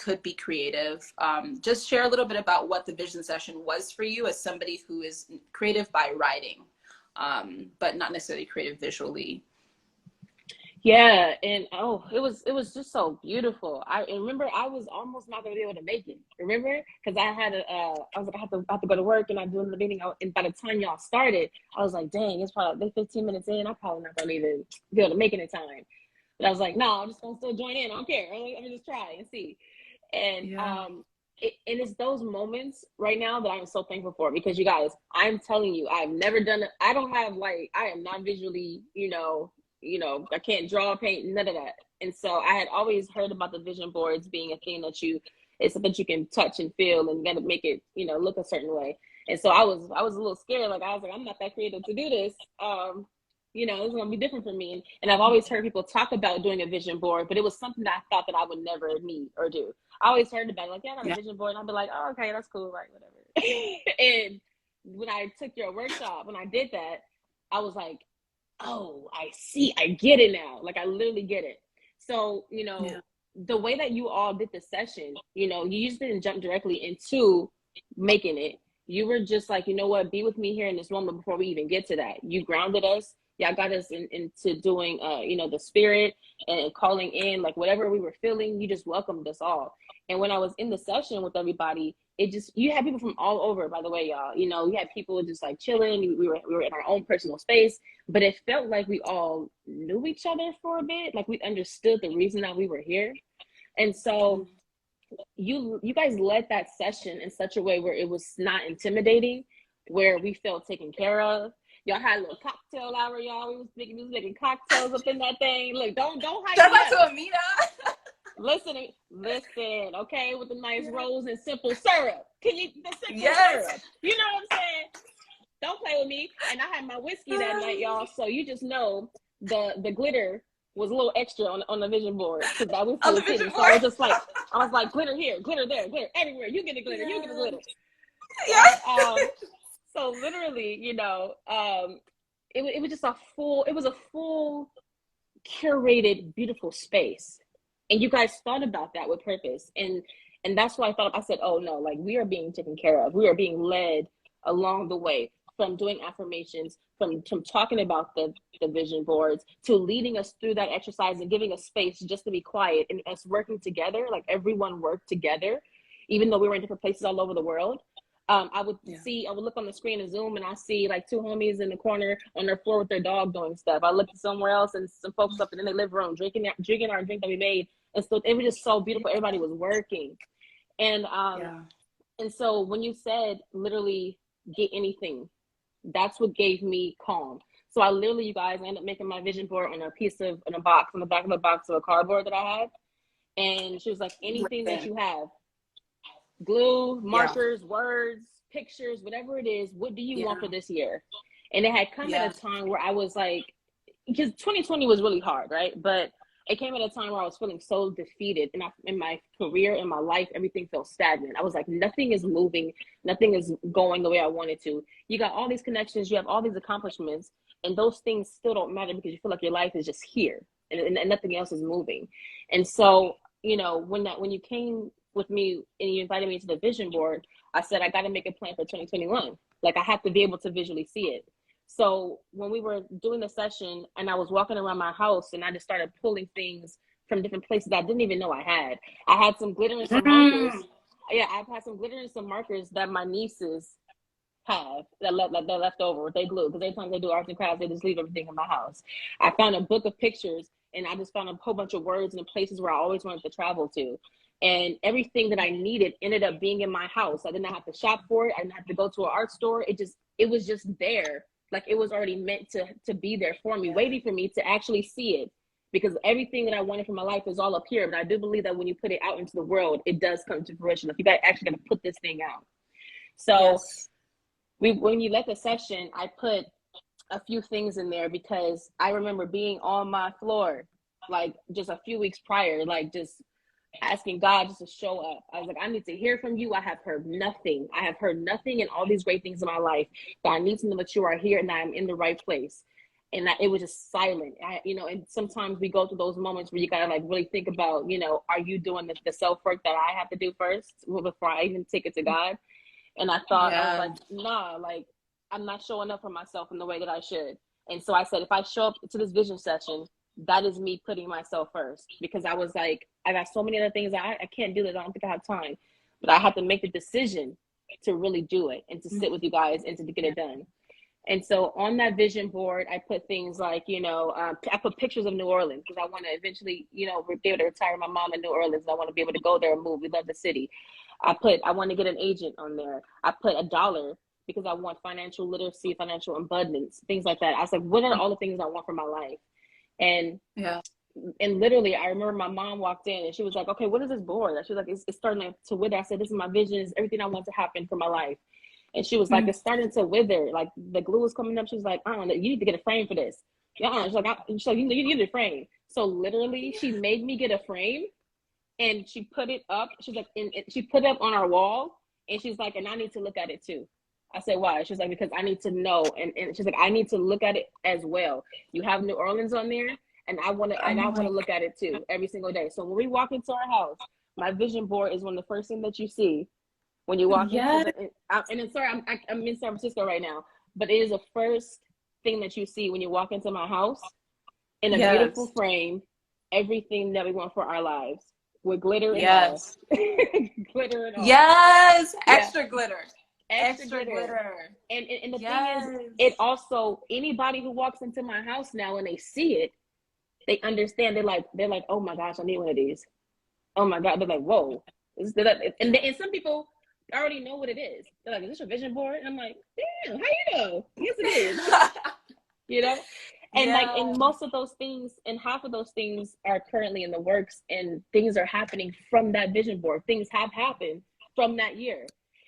could be creative. Just share a little bit about what the vision session was for you as somebody who is creative by writing, but not necessarily creative visually. Yeah, and it was just so beautiful. I remember I was almost not gonna be able to make it. Remember, because I had I was like I have to go to work, and I'm doing the meeting. And by the time y'all started, I was like, dang, it's probably 15 minutes in. I'm probably not gonna even be able to make it in time. But I was like, no, I'm just gonna still join in. I don't care. I'm gonna just try and see. And and it's those moments right now that I'm so thankful for, because you guys, I'm telling you, I've never done it. I don't have I am not visually, I can't draw, paint, none of that. And so I had always heard about the vision boards being a thing it's something you can touch and feel and gotta make it, look a certain way. And so I was a little scared. Like, I was like, I'm not that creative to do this. It's gonna be different for me. And I've always heard people talk about doing a vision board, but it was something that I thought that I would never need or do. I always heard about it, like, yeah, I got a vision board. And I'd be like, oh, okay, that's cool, right, whatever. And when I took your workshop, when I did that, I was like, oh, I see, I get it now. Like, I literally get it. So, the way that you all did the session, you just didn't jump directly into making it. You were just like, you know what, be with me here in this moment before we even get to that. You grounded us. Y'all got us into doing, the spirit and calling in, like, whatever we were feeling, you just welcomed us all. And when I was in the session with everybody, you had people from all over, by the way, y'all. You had people just like chilling. We were in our own personal space, but it felt like we all knew each other for a bit, like we understood the reason that we were here. And so you guys led that session in such a way where it was not intimidating, where we felt taken care of. Y'all had a little cocktail hour, y'all. We was making cocktails up in that thing. Look, don't hype Shout me out up. to Amina. Listen, okay, with the nice rose and simple syrup. Syrup? You know what I'm saying? Don't play with me. And I had my whiskey that night, y'all. So you just know the glitter was a little extra on the vision board, because that was hitting. So I was like, glitter here, glitter there, glitter everywhere. You get the glitter, you get the glitter. Yeah. And, so literally, it was just a full curated, beautiful space. And you guys thought about that with purpose. And that's why I said, oh no, like, we are being taken care of. We are being led along the way, from doing affirmations, from talking about the vision boards, to leading us through that exercise and giving us space just to be quiet, and us working together, like everyone worked together, even though we were in different places all over the world. I would look on the screen of Zoom, and I see like two homies in the corner on their floor with their dog doing stuff. I looked somewhere else, and some folks up in the living room drinking our drink that we made. And so it was just so beautiful. Everybody was working. And and so when you said literally get anything, that's what gave me calm. So I literally, you guys, ended up making my vision board on a box, on the back of a box of a cardboard that I had. And she was like, anything that you have, glue, markers, words, pictures, whatever it is, what do you want for this year? And it had come at a time where I was like, because 2020 was really hard, right? But it came at a time where I was feeling so defeated in my career, in my life. Everything felt stagnant. I was like, nothing is moving. Nothing is going the way I wanted to. You got all these connections. You have all these accomplishments. And those things still don't matter, because you feel like your life is just here and nothing else is moving. And so, when you came with me and you invited me to the vision board, I said, I got to make a plan for 2021. Like, I have to be able to visually see it. So when we were doing the session and I was walking around my house, and I just started pulling things from different places I didn't even know I had some glitter and some markers. Yeah, I've had some glitter and some markers that my nieces have that left over with their glue, because every time they do arts and crafts, they just leave everything in my house. I found a book of pictures, and I just found a whole bunch of words and places where I always wanted to travel to. And everything that I needed ended up being in my house. I did not have to shop for it. I didn't have to go to an art store. It was just there. Like, it was already meant to be there for me, waiting for me to actually see it, because everything that I wanted for my life is all up here. But I do believe that when you put it out into the world, it does come to fruition. If you guys actually got to put this thing out. So when you left the session, I put a few things in there, because I remember being on my floor, like, just a few weeks prior, like, just asking God just to show up. I was like, I need to hear from you. I have heard nothing. And all these great things in my life, but I need to know that you are here and I'm in the right place. and it was just silent. And sometimes we go through those moments where you gotta like really think about, are you doing the self work that I have to do first before I even take it to God? And I was Yeah. like, nah, like I'm not showing up for myself in the way that I should. And so I said, if I show up to this vision session, that is me putting myself first, because I was like, I got so many other things I can't do this. I don't think I have time, but I had to make the decision to really do it and to sit with you guys and to get it done. And so on that vision board, I put things like, I put pictures of New Orleans because I want to eventually, be able to retire my mom in New Orleans. I want to be able to go there and move. We love the city. I want to get an agent on there. I put $1 because I want financial literacy, financial abundance, things like that. I was like, what are all the things I want for my life? And literally, I remember my mom walked in and she was like, okay, what is this board? She was like, it's starting to wither. I said, this is my vision. It's everything I want to happen for my life. And she was like, it's starting to wither. Like the glue was coming up. She was like, you need to get a frame for this. Yeah, she's like, you need a frame. So literally, she made me get a frame, and she put it up. She's like, she put it up on our wall, and she's like, and I need to look at it too. I said, why? She's like, because I need to know, and she's like, I need to look at it as well. You have New Orleans on there, and I want to look at it too every single day. So when we walk into our house, my vision board is one of the first things that you see when you walk in. And sorry, I'm in San Francisco right now, but it is the first thing that you see when you walk into my house, in a beautiful frame, everything that we want for our lives, with glitter and all. Glitter and all. Yes, extra glitter. Extra glitter. And the thing is, it also, anybody who walks into my house now and they see it, they understand. They're like, oh my gosh, I need one of these. Oh my God. They're like, whoa. And some people already know what it is. They're like, is this your vision board? And I'm like, damn, how you know? Yes, it is. And like, and most of those things, and half of those things are currently in the works, and things are happening from that vision board. Things have happened from that year.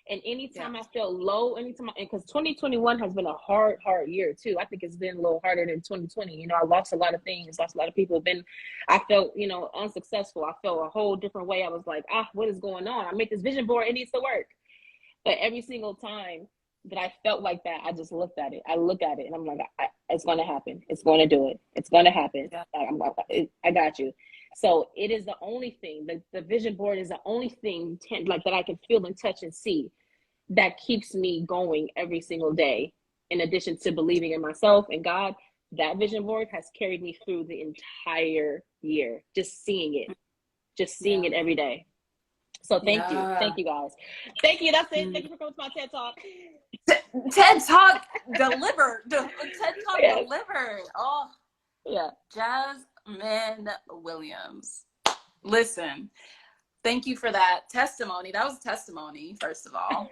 And anytime I feel low, because 2021 has been a hard year too. I think it's been a little harder than 2020. I lost a lot of things, lost a lot of people. I felt, unsuccessful. I felt a whole different way. I was like, what is going on? I make this vision board, it needs to work. But every single time that I felt like that, I just looked at it. I look at it and I'm like, it's going to happen. It's going to do it. It's going to happen. I got you. So it is the only thing, the vision board is the only thing like that I can feel and touch and see that keeps me going every single day. In addition to believing in myself and God, that vision board has carried me through the entire year. Just seeing it every day. So thank you guys. Thank you. That's it. Thank you for coming to my TED Talk. TED Talk delivered. TED Talk delivered. Oh, yeah. Jasmine Williams. Listen, thank you for that testimony. That was a testimony, first of all.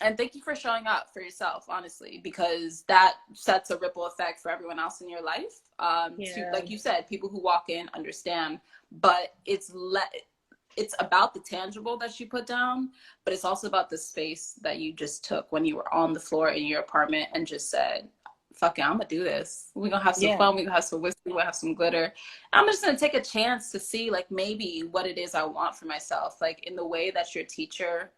And thank you for showing up for yourself, honestly, because that sets a ripple effect for everyone else in your life. Like you said, people who walk in understand, but it's about the tangible that you put down, but it's also about the space that you just took when you were on the floor in your apartment and just said, fuck it, I'm gonna do this. We're gonna have some fun. We're gonna have some whiskey. We're gonna have some glitter. I'm just gonna take a chance to see like maybe what it is I want for myself. Like in the way that your teacher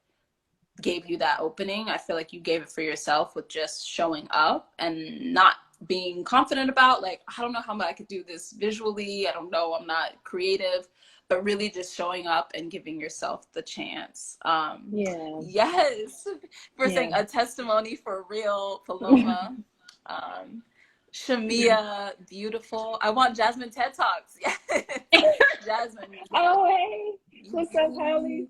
gave you that opening, I feel like you gave it for yourself with just showing up and not being confident about like, I don't know how I could do this visually. I don't know. I'm not creative. But really just showing up and giving yourself the chance. Yes. For saying a testimony for real, Paloma. Shamia, beautiful. I want Jasmine TED Talks. Jasmine. Oh, hey. What's up, Holly?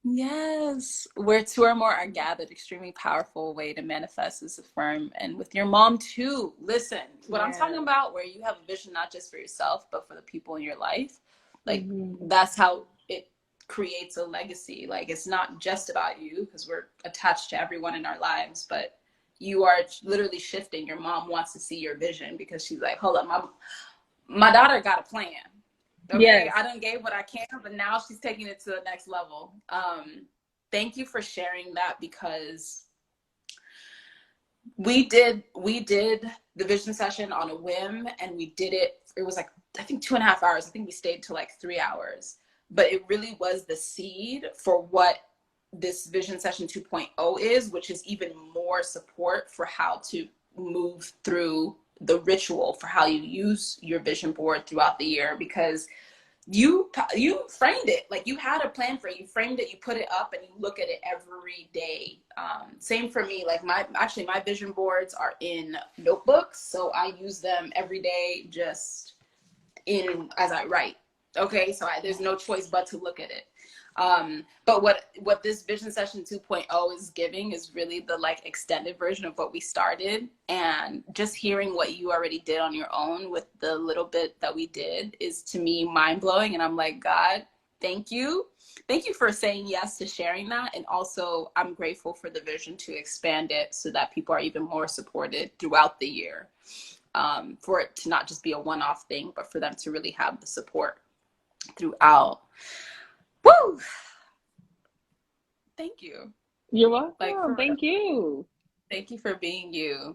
Yes. Where two or more are gathered, extremely powerful way to manifest is affirm. And with your mom too. Listen, what I'm talking about, where you have a vision not just for yourself, but for the people in your life. Like that's how it creates a legacy. Like it's not just about you, because we're attached to everyone in our lives, but you are literally shifting. Your mom wants to see your vision because she's like, hold up, my daughter got a plan. Okay, I done gave what I can, but now she's taking it to the next level. Thank you for sharing that, because we did the vision session on a whim, and we did it. It was like, I think 2.5 hours. I think we stayed till like 3 hours, but it really was the seed for what this vision session 2.0 is, which is even more support for how to move through the ritual for how you use your vision board throughout the year, because you framed it, like you had a plan for it. You framed it, you put it up, and you look at it every day. Same for me. Like my vision boards are in notebooks, so I use them every day, just in as I write. Okay, so there's no choice but to look at it. But what this vision session 2.0 is giving is really the like extended version of what we started, and just hearing what you already did on your own with the little bit that we did is, to me, mind-blowing. And I'm like, God, thank you for saying yes to sharing that. And also I'm grateful for the vision to expand it so that people are even more supported throughout the year, for it to not just be a one-off thing, but for them to really have the support throughout. Woo! Thank you. You're welcome. Like, Thank you. Thank you for being you.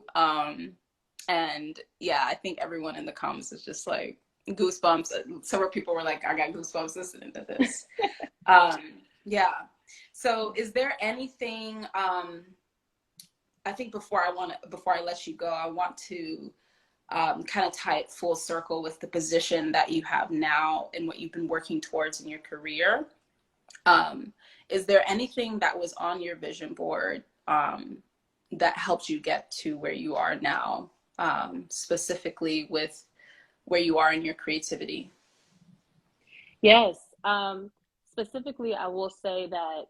And yeah, I think everyone in the comments is just like goosebumps. Several people were like, I got goosebumps listening to this. Yeah. So is there anything, I think before I let you go, I want to kind of tie it full circle with the position that you have now and what you've been working towards in your career. Is there anything that was on your vision board that helped you get to where you are now, specifically with where you are in your creativity? Yes. Specifically, I will say that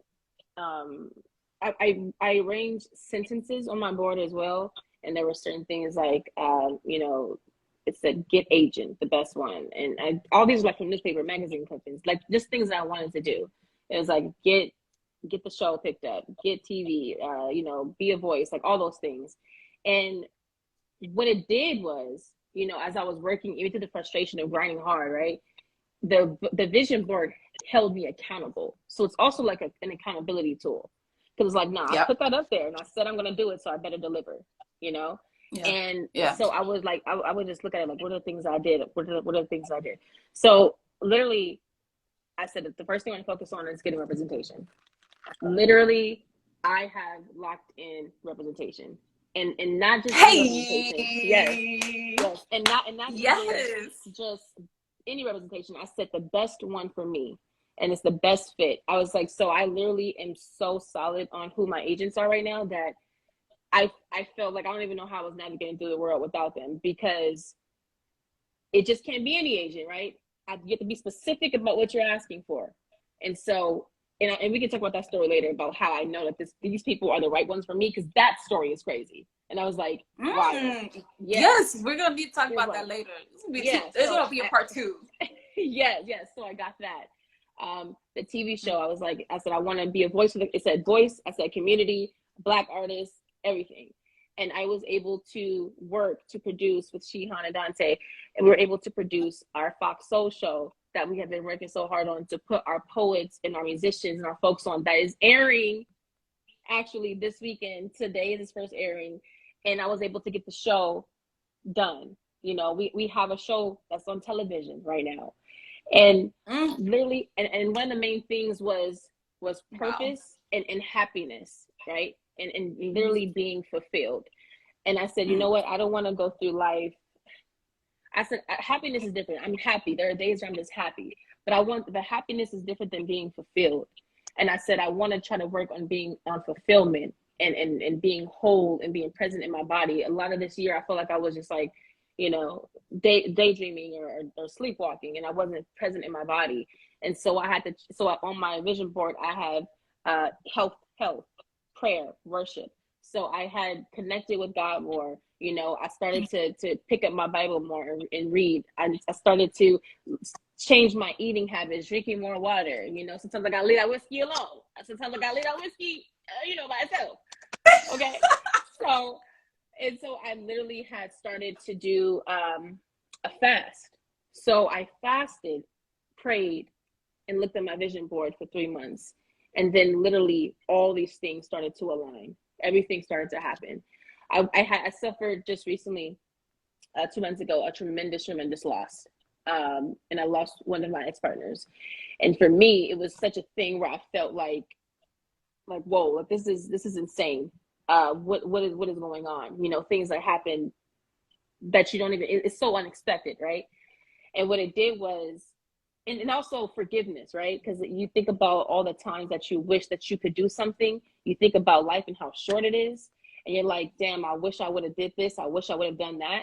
I arranged sentences on my board as well, and there were certain things like it said "get agent," the best one, and all these were like from newspaper, magazine clippings, like just things that I wanted to do. It was like get the show picked up, get TV, be a voice, like all those things. And what it did was, as I was working, even through the frustration of grinding hard, right? The vision board held me accountable. So it's also like an accountability tool. Because it's like, nah, I put that up there and I said I'm going to do it, so I better deliver, Yeah. And so I was like, I would just look at it like, what are the things I did? What are the things I did? So literally, I said that the first thing I want to focus on is getting representation. Literally, I have locked in representation. And not just representation. Yes. And not just any representation. I said the best one for me, and it's the best fit. I was like, so I literally am so solid on who my agents are right now that I felt like I don't even know how I was navigating through the world without them, because it just can't be any agent, right? You have to be specific about what you're asking for. And so, and we can talk about that story later about how I know that these people are the right ones for me, because that story is crazy. And I was like, wow. Yes, we're going to be talking about that later. There's going to be a part 2. Yes. So I got that. The TV show, I said, I want to be a voice. It said voice. I said community, Black artists, everything. And I was able to work to produce with Shihan and Dante, and we were able to produce our Fox Soul show that we have been working so hard on, to put our poets and our musicians and our folks on, that is airing actually this weekend. Today is its first airing, and I was able to get the show done. We have a show that's on television right now, and literally, and one of the main things was purpose and happiness, right? And literally being fulfilled. And I said, you know what? I don't want to go through life. I said, happiness is different. I'm happy. There are days where I'm just happy, but the happiness is different than being fulfilled. And I said, I want to try to work on being on fulfillment and being whole and being present in my body. A lot of this year, I felt like I was just like, daydreaming or sleepwalking, and I wasn't present in my body. And so on my vision board, I have health, prayer, worship. So I had connected with God more. I started to pick up my Bible more and read. I started to change my eating habits, drinking more water. Sometimes I gotta leave that whiskey alone. Sometimes I gotta leave that whiskey, by itself. Okay. So I literally had started to do a fast. So I fasted, prayed, and looked at my vision board for 3 months. And then literally all these things started to align. Everything started to happen. I suffered just recently, 2 months ago, a tremendous loss. And I lost one of my ex-partners. And for me, it was such a thing where I felt like, whoa, like this is insane. what is going on, you know, things that happen that you don't even, it's so unexpected, right? And what it did was, and also forgiveness, right? Because you think about all the times that you wish that you could do something. You think about life and how short it is, and you're like, damn, I wish I would have did this. I wish I would have done that.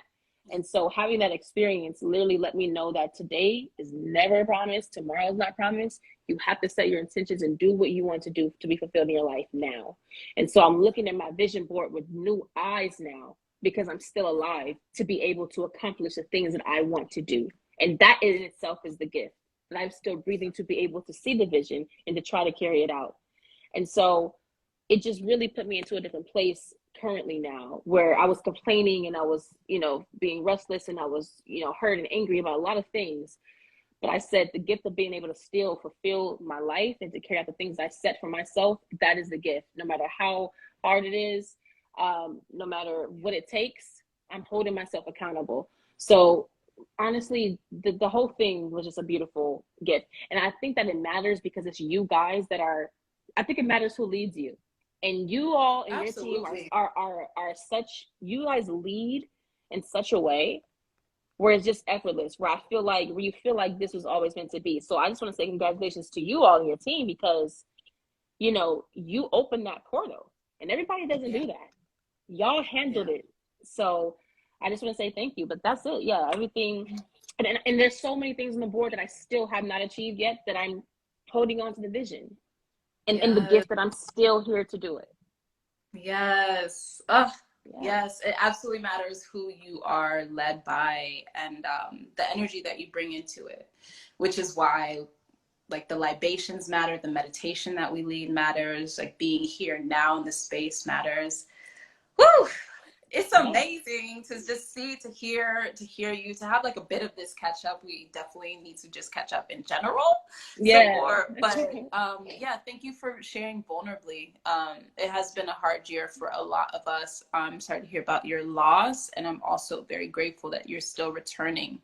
And so having that experience literally let me know that today is never a promise. Tomorrow is not promised. You have to set your intentions and do what you want to do to be fulfilled in your life now. And so I'm looking at my vision board with new eyes now, because I'm still alive to be able to accomplish the things that I want to do. And that in itself is the gift. And I'm still breathing to be able to see the vision and to try to carry it out. And so it just really put me into a different place currently now, where I was complaining and I was, you know, being restless, and I was, you know, hurt and angry about a lot of things. But I said the gift of being able to still fulfill my life and to carry out the things I set for myself, that is the gift. No matter how hard it is, no matter what it takes, I'm holding myself accountable. So honestly, the whole thing was just a beautiful gift. And I think that it matters because it's you guys that are, I think it matters who leads you. And you all and your team are such, you guys lead in such a way where it's just effortless, where you feel like this was always meant to be. So I just want to say congratulations to you all and your team, because, you know, you opened that portal and everybody doesn't do that. Y'all handled it. So I just want to say thank you, but that's it. Yeah, everything. And there's so many things on the board that I still have not achieved yet, that I'm holding on to the vision and the gift that I'm still here to do it. Yes. Oh, yes. It absolutely matters who you are led by, and the energy that you bring into it, which is why, like, the libations matter, the meditation that we lead matters, like being here now in the space matters. Woo! It's amazing to just see, to hear you, to have like a bit of this catch up. We definitely need to just catch up in general. Yeah, thank you for sharing vulnerably. It has been a hard year for a lot of us. I'm sorry to hear about your loss, and I'm also very grateful that you're still returning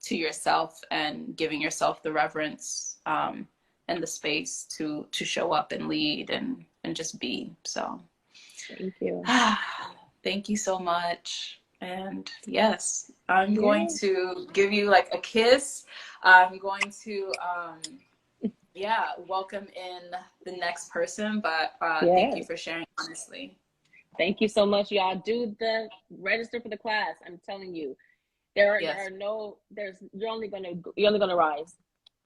to yourself and giving yourself the reverence and the space to show up and lead and just be. So thank you. Thank you so much. And yes, I'm going to give you like a kiss. I'm going to, welcome in the next person. But thank you for sharing honestly. Thank you so much, y'all. Do the register for the class. I'm telling you, you're only gonna rise.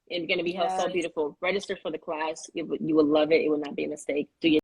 It's gonna be so beautiful. Register for the class. You will love it. It will not be a mistake. Do your